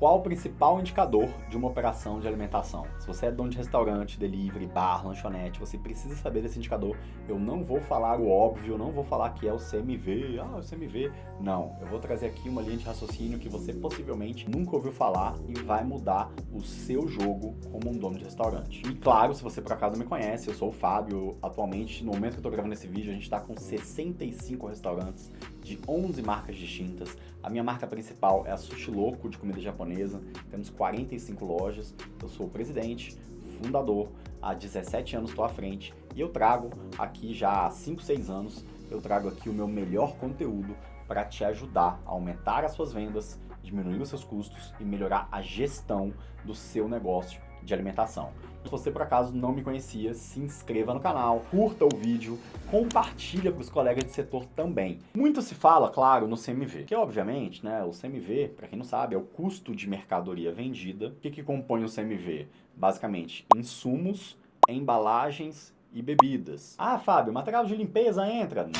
Qual o principal indicador de uma operação de alimentação? Se você é dono de restaurante, delivery, bar, lanchonete, você precisa saber desse indicador. Eu não vou falar o óbvio, não vou falar que é o CMV, o CMV. Não, eu vou trazer aqui uma linha de raciocínio que você possivelmente nunca ouviu falar e vai mudar o seu jogo como um dono de restaurante. E claro, se você por acaso me conhece, eu sou o Fábio. Atualmente, no momento que eu tô gravando esse vídeo, a gente tá com 65 restaurantes de 11 marcas distintas. A minha marca principal é a Sushi Loco, de comida japonesa. Temos 45 lojas. Eu sou o presidente, fundador. Há 17 anos estou à frente. E eu trago aqui já há 5, 6 anos, eu trago aqui o meu melhor conteúdo para te ajudar a aumentar as suas vendas, diminuir os seus custos e melhorar a gestão do seu negócio de alimentação. Se você por acaso não me conhecia, se inscreva no canal, curta o vídeo, compartilha para os colegas de setor também. Muito se fala, claro, no CMV, que obviamente, né, o CMV, para quem não sabe, é o custo de mercadoria vendida. O que compõe o CMV? Basicamente, insumos, embalagens e bebidas. Ah, Fábio, material de limpeza entra? Não,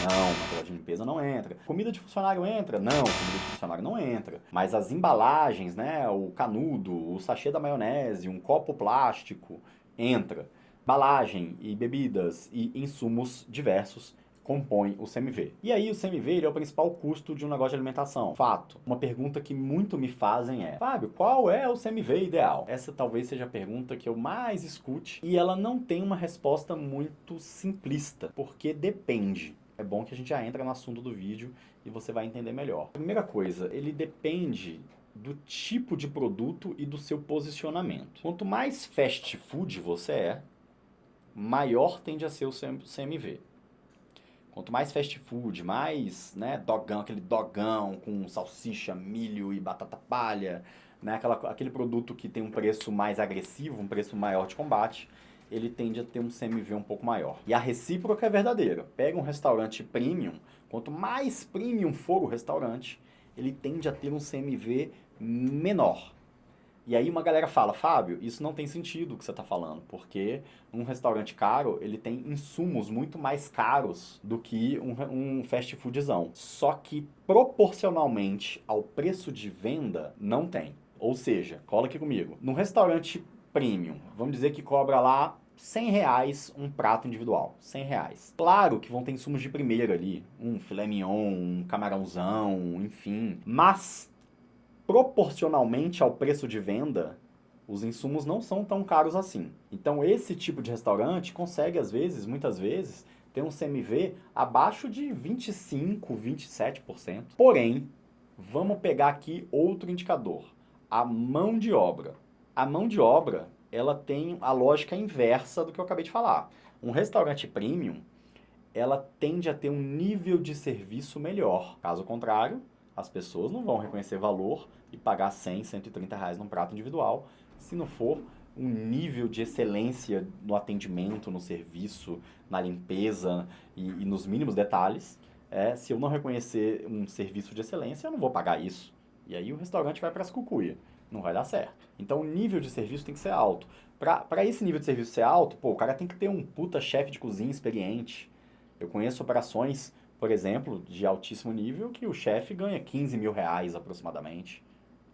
material de limpeza não entra. Comida de funcionário entra? Não, comida de funcionário não entra. Mas as embalagens, né, o canudo, o sachê da maionese, um copo plástico, entra. Embalagem e bebidas e insumos diversos compõe o CMV. E aí o CMV ele é o principal custo de um negócio de alimentação. Fato. Uma pergunta que muito me fazem é: Fábio, qual é o CMV ideal? Essa talvez seja a pergunta que eu mais escute e ela não tem uma resposta muito simplista, porque depende. É bom que a gente já entra no assunto do vídeo e você vai entender melhor. Primeira coisa, ele depende do tipo de produto e do seu posicionamento. Quanto mais fast food você é, maior tende a ser o CMV. Quanto mais fast food, mais, né, dogão, aquele dogão com salsicha, milho e batata palha, né, aquele produto que tem um preço mais agressivo, um preço maior de combate, ele tende a ter um CMV um pouco maior. E a recíproca é verdadeira. Pega um restaurante premium, quanto mais premium for o restaurante, ele tende a ter um CMV menor. E aí uma galera fala: Fábio, isso não tem sentido o que você está falando, porque um restaurante caro, ele tem insumos muito mais caros do que um fast foodzão. Só que proporcionalmente ao preço de venda, não tem. Ou seja, cola aqui comigo. Num restaurante premium, vamos dizer que cobra lá R$100 um prato individual, R$100. Claro que vão ter insumos de primeira ali, um filé mignon, um camarãozão, enfim, mas proporcionalmente ao preço de venda, os insumos não são tão caros assim. Então esse tipo de restaurante consegue, às vezes, muitas vezes, ter um CMV abaixo de 25, 27%. Porém, vamos pegar aqui outro indicador, a mão de obra. A mão de obra, ela tem a lógica inversa do que eu acabei de falar. Um restaurante premium, ela tende a ter um nível de serviço melhor. Caso contrário, as pessoas não vão reconhecer valor e pagar 100, 130 reais num prato individual, se não for um nível de excelência no atendimento, no serviço, na limpeza e nos mínimos detalhes. Se eu não reconhecer um serviço de excelência, eu não vou pagar isso. E aí o restaurante vai para as cucuia. Não vai dar certo. Então o nível de serviço tem que ser alto. Para esse nível de serviço ser alto, o cara tem que ter um puta chefe de cozinha experiente. Eu conheço operações, por exemplo, de altíssimo nível, que o chefe ganha 15 mil reais aproximadamente.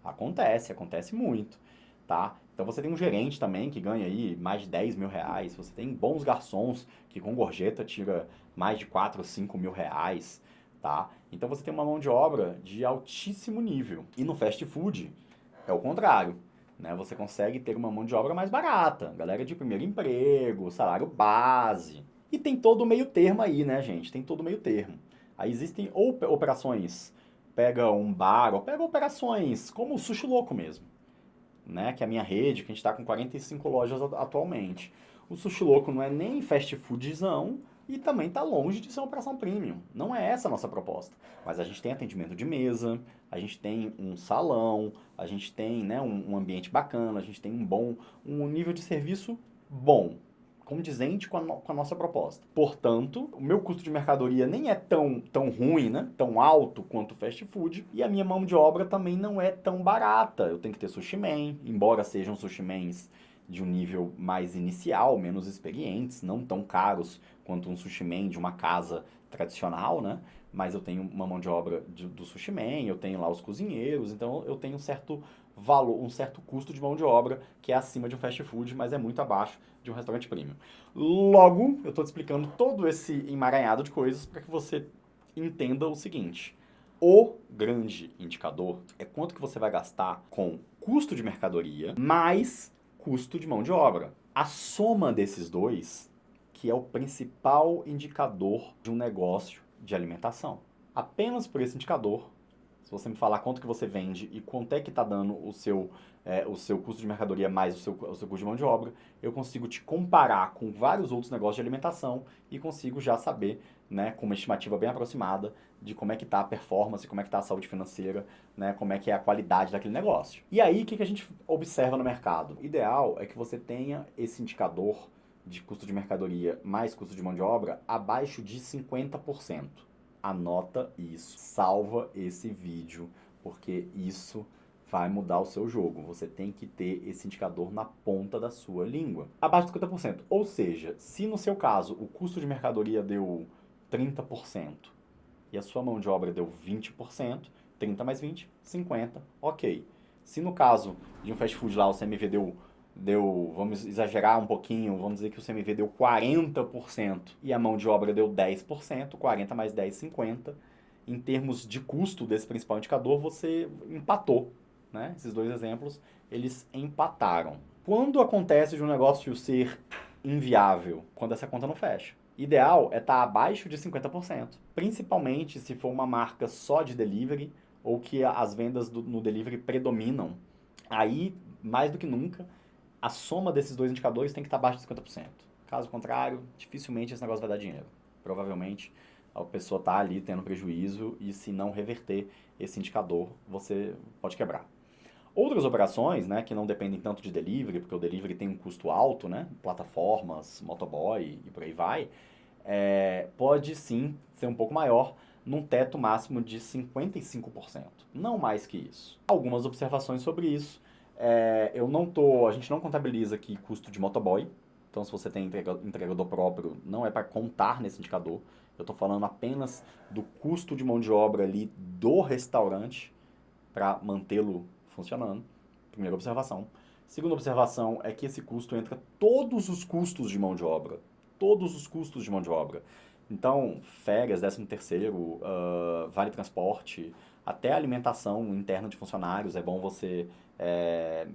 Acontece muito, tá? Então você tem um gerente também que ganha aí mais de 10 mil reais, você tem bons garçons que com gorjeta tira mais de 4 ou 5 mil reais, tá? Então você tem uma mão de obra de altíssimo nível. E no fast food é o contrário, né? Você consegue ter uma mão de obra mais barata, galera de primeiro emprego, salário base. E tem todo o meio termo aí, né, gente? Tem todo o meio termo. Aí existem ou operações, pega um bar, ou pega operações como o Sushi Loco mesmo, né? Que é a minha rede, que a gente está com 45 lojas atualmente. O Sushi Loco não é nem fast foodzão e também está longe de ser uma operação premium. Não é essa a nossa proposta. Mas a gente tem atendimento de mesa, a gente tem um salão, a gente tem, né, um ambiente bacana, a gente tem um nível de serviço bom, condizente com a nossa proposta. Portanto, o meu custo de mercadoria nem é tão ruim, né? Tão alto quanto o fast food, e a minha mão de obra também não é tão barata. Eu tenho que ter sushi man, embora sejam sushi mans de um nível mais inicial, menos experientes, não tão caros quanto um sushi man de uma casa tradicional, né? Mas eu tenho uma mão de obra do sushi man, eu tenho lá os cozinheiros, então eu tenho um certo valor, um certo custo de mão de obra que é acima de um fast food, mas é muito abaixo de um restaurante premium. Logo, eu estou te explicando todo esse emaranhado de coisas para que você entenda o seguinte. O grande indicador é quanto que você vai gastar com custo de mercadoria mais custo de mão de obra. A soma desses dois, que é o principal indicador de um negócio de alimentação. Apenas por esse indicador, se você me falar quanto que você vende e quanto é que está dando o seu custo de mercadoria mais o seu custo de mão de obra, eu consigo te comparar com vários outros negócios de alimentação e consigo já saber, né, com uma estimativa bem aproximada, de como é que está a performance, como é que está a saúde financeira, né, como é que é a qualidade daquele negócio. E aí, o que a gente observa no mercado? O ideal é que você tenha esse indicador de custo de mercadoria mais custo de mão de obra abaixo de 50%. Anota isso, salva esse vídeo, porque isso vai mudar o seu jogo. Você tem que ter esse indicador na ponta da sua língua. Abaixo de 50%. Ou seja, se no seu caso o custo de mercadoria deu 30% e a sua mão de obra deu 20%, 30 mais 20, 50, ok. Se no caso de um fast food lá o CMV deu, vamos exagerar um pouquinho, vamos dizer que o CMV deu 40% e a mão de obra deu 10%, 40 mais 10, 50. Em termos de custo desse principal indicador, você empatou, né? Esses dois exemplos, eles empataram. Quando acontece de um negócio ser inviável? Quando essa conta não fecha. Ideal é estar abaixo de 50%, principalmente se for uma marca só de delivery ou que as vendas no delivery predominam. Aí, mais do que nunca, a soma desses dois indicadores tem que estar abaixo de 50%. Caso contrário, dificilmente esse negócio vai dar dinheiro. Provavelmente a pessoa está ali tendo prejuízo e se não reverter esse indicador, você pode quebrar. Outras operações, né, que não dependem tanto de delivery, porque o delivery tem um custo alto, né, plataformas, motoboy e por aí vai, pode sim ser um pouco maior, num teto máximo de 55%. Não mais que isso. Algumas observações sobre isso. A gente não contabiliza aqui custo de motoboy, então se você tem entregador próprio, não é para contar nesse indicador. Eu estou falando apenas do custo de mão de obra ali do restaurante para mantê-lo funcionando. Primeira observação. Segunda observação é que esse custo entra todos os custos de mão de obra. Todos os custos de mão de obra. Então, férias, 13º, vale transporte, até alimentação interna de funcionários, é bom você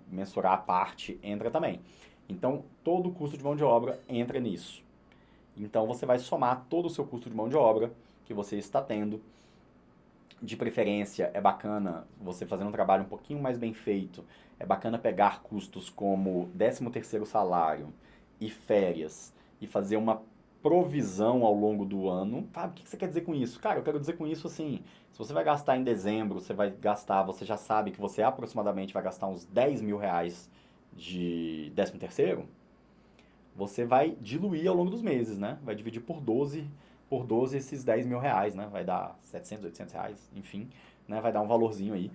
mensurar a parte, entra também. Então, todo o custo de mão de obra entra nisso. Então, você vai somar todo o seu custo de mão de obra que você está tendo. De preferência, é bacana você fazendo um trabalho um pouquinho mais bem feito, é bacana pegar custos como 13º salário e férias e fazer uma provisão ao longo do ano. Sabe, o que você quer dizer com isso? Cara, eu quero dizer com isso assim, se você vai gastar em dezembro, você já sabe que você aproximadamente vai gastar uns 10 mil reais de 13º, você vai diluir ao longo dos meses, né? Vai dividir por 12 esses 10 mil reais, né? Vai dar 700, 800 reais, enfim, né? Vai dar um valorzinho aí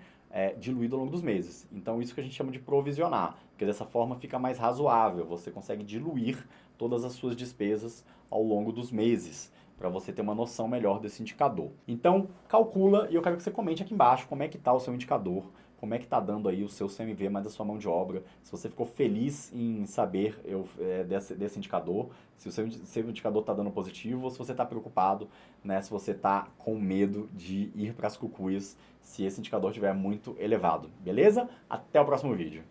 diluído ao longo dos meses. Então, isso que a gente chama de provisionar, porque dessa forma fica mais razoável, você consegue diluir todas as suas despesas ao longo dos meses, para você ter uma noção melhor desse indicador. Então, calcula e eu quero que você comente aqui embaixo como é que está o seu indicador, como é que está dando aí o seu CMV mais a sua mão de obra, se você ficou feliz em saber desse indicador, se o seu indicador está dando positivo ou se você está preocupado, né, se você está com medo de ir para as cucuias, se esse indicador estiver muito elevado, beleza? Até o próximo vídeo.